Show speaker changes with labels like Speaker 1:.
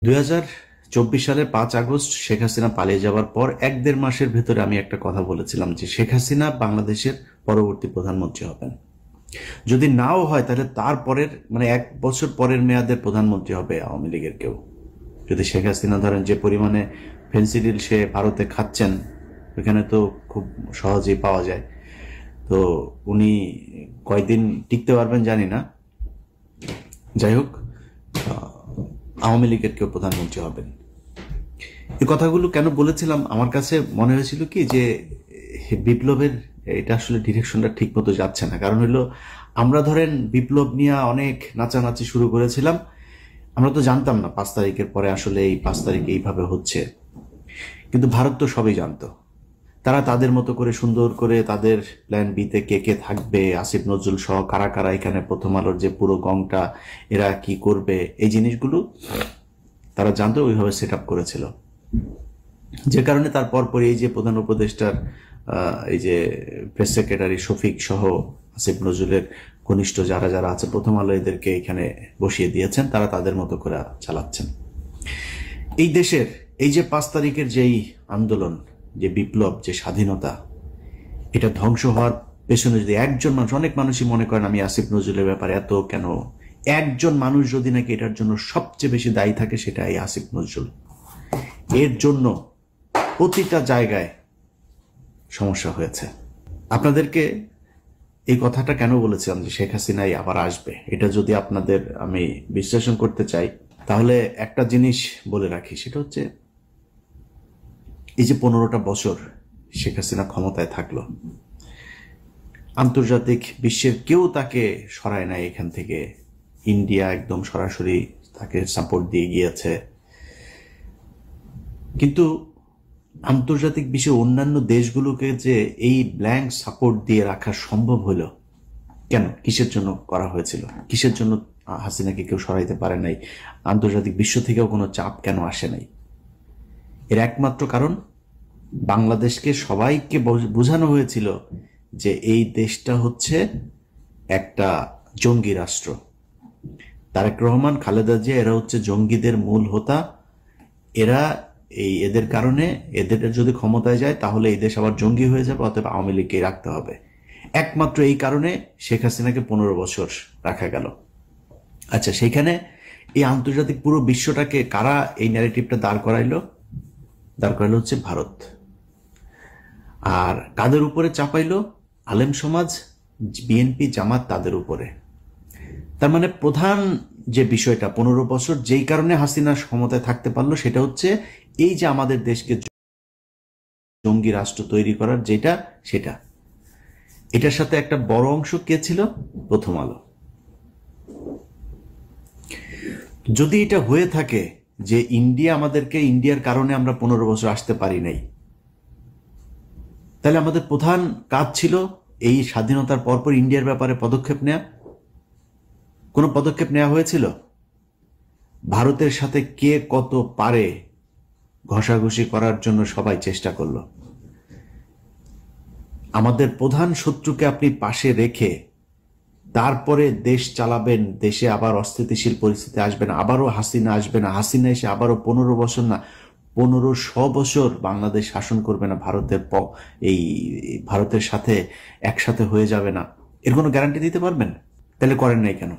Speaker 1: 2024 সালের 5 আগস্ট শেখ হাসিনা পালিয়ে যাওয়ার পর 1-1.5 মাসের ভেতরে আমি একটা কথা বলেছিলাম যে শেখ হাসিনা বাংলাদেশের পরবর্তী প্রধানমন্ত্রী হবেন। যদি নাও হয় তাহলে তার পরের 1 বছর পরের মেয়াদের প্রধানমন্ত্রী হবে আওয়ামী লীগের কেউ। যদি শেখ হাসিনা ধরেন যে পরিমাণে ফেন্সিডিল সে ভারতে খাচ্ছেন, ওখানে তো খুব সহজেই পাওয়া যায়, তো উনি কয়দিন টিকতে পারবেন জানি না। যাই হোক, আওয়ামী লীগের কেউ প্রধানমন্ত্রী হবেন। এই কথাগুলো কেন বলেছিলাম, আমার কাছে মনে হয়েছিল কি যে বিপ্লবের এটা আসলে ডিরেকশনটা ঠিক মতো যাচ্ছে না। কারণ হলো, আমরা ধরেন বিপ্লব নিয়ে অনেক নাচানাচি শুরু করেছিলাম, আমরা তো জানতাম না 5 তারিখের পরে আসলে এই 5 তারিখে এইভাবে হচ্ছে। কিন্তু ভারত তো সবই জানতো। তারা তাদের মতো করে সুন্দর করে তাদের প্ল্যান বিতে কে কে থাকবে, আসিফ নজরুল সহ কারা কারা এখানে প্রথম আলোর যে পুরো গংটা এরা কি করবে, এই জিনিসগুলো তারা জানতো, ওইভাবে সেট আপ করেছিল। যে কারণে তার পরপরই এই যে প্রধান উপদেষ্টার এই যে প্রেস সেক্রেটারি শফিক সহ আসিফ নজরুলের ঘনিষ্ঠ যারা যারা আছে প্রথম আলো এদেরকে এখানে বসিয়ে দিয়েছেন, তারা তাদের মতো করে চালাচ্ছেন। এই দেশের এই যে 5 তারিখের যেই আন্দোলন, যে বিপ্লব, যে স্বাধীনতা, এটা ধ্বংস হওয়ার পেছনে যদি একজন মানুষ, অনেক মানুষই মনে করেন আমি আসিফ নজরুলের ব্যাপারে এত কেন, একজন মানুষ যদি নাকি এটার জন্য সবচেয়ে বেশি দায়ী থাকে সেটা এই আসিফ নজরুল। এর জন্য প্রতিটা জায়গায় সমস্যা হয়েছে। আপনাদেরকে এই কথাটা কেন বলেছিলাম যে শেখ হাসিনাই আবার আসবে, এটা যদি আপনাদের আমি বিশ্লেষণ করতে চাই তাহলে একটা জিনিস বলে রাখি, সেটা হচ্ছে এই যে 15টা বছর শেখ হাসিনা ক্ষমতায় থাকলো, আন্তর্জাতিক বিশ্বের কেউ তাকে সরায় নাই এখান থেকে। ইন্ডিয়া একদম সরাসরি তাকে সাপোর্ট দিয়ে গিয়েছে, কিন্তু আন্তর্জাতিক বিশ্বের অন্যান্য দেশগুলোকে যে এই ব্ল্যাঙ্ক সাপোর্ট দিয়ে রাখা সম্ভব হলো কেন? কিসের জন্য করা হয়েছিল? কিসের জন্য হাসিনাকে কেউ সরাইতে পারে নাই? আন্তর্জাতিক বিশ্ব থেকেও কোনো চাপ কেন আসে নাই? এর একমাত্র কারণ, বাংলাদেশকে সবাইকে বোঝানো হয়েছিল যে এই দেশটা হচ্ছে একটা জঙ্গি রাষ্ট্র। তারেক রহমান, খালেদা জিয়া এরা হচ্ছে জঙ্গিদের মূল হোতা। এদের কারণে এদের যদি ক্ষমতায় যায় তাহলে এই দেশ আবার জঙ্গি হয়ে যাবে, অতএব আওয়ামী লীগকে রাখতে হবে। একমাত্র এই কারণে শেখ হাসিনাকে 15 বছর রাখা গেল। আচ্ছা, সেইখানে এই আন্তর্জাতিক পুরো বিশ্বটাকে কারা এই ন্যারেটিভটা দাঁড় করাইলো হচ্ছে ভারত। আর কাদের উপরে চাপাইলো? আলেম সমাজ, বিএনপি, জামাত, তাদের উপরে। তার মানে প্রধান যে বিষয়টা 15 বছর যেই কারণে হাসিনা ক্ষমতায় থাকতে পারলো সেটা হচ্ছে এই যে আমাদের দেশকে জঙ্গি রাষ্ট্র তৈরি করার সেটা। এটার সাথে একটা বড় অংশ কে ছিল? প্রথম আলো। যদি এটা হয়ে থাকে যে ইন্ডিয়ার কারণে আমরা 15 বছর আসতে পারি নাই, তাহলে আমাদের প্রধান কাজ ছিল এই স্বাধীনতার পরপর ইন্ডিয়ার ব্যাপারে পদক্ষেপ নেওয়া। কোনো পদক্ষেপ নেওয়া হয়েছিল? ভারতের সাথে কে কত পারে ঘষাঘষি করার জন্য সবাই চেষ্টা করলো। আমাদের প্রধান শত্রুকে আপনি পাশে রেখে তারপরে দেশ চালাবেন, দেশে আবার অস্থিতিশীল পরিস্থিতি আসবে না, আবারও হাসিনা আসবে না, হাসিনা এসে আবারও 15 বছর না 1500 বছর বাংলাদেশ শাসন করবে না, ভারতের সাথে একসাথে হয়ে যাবে না, এর কোনো গ্যারান্টি দিতে পারবেন? তাহলে করেন নাই কেন?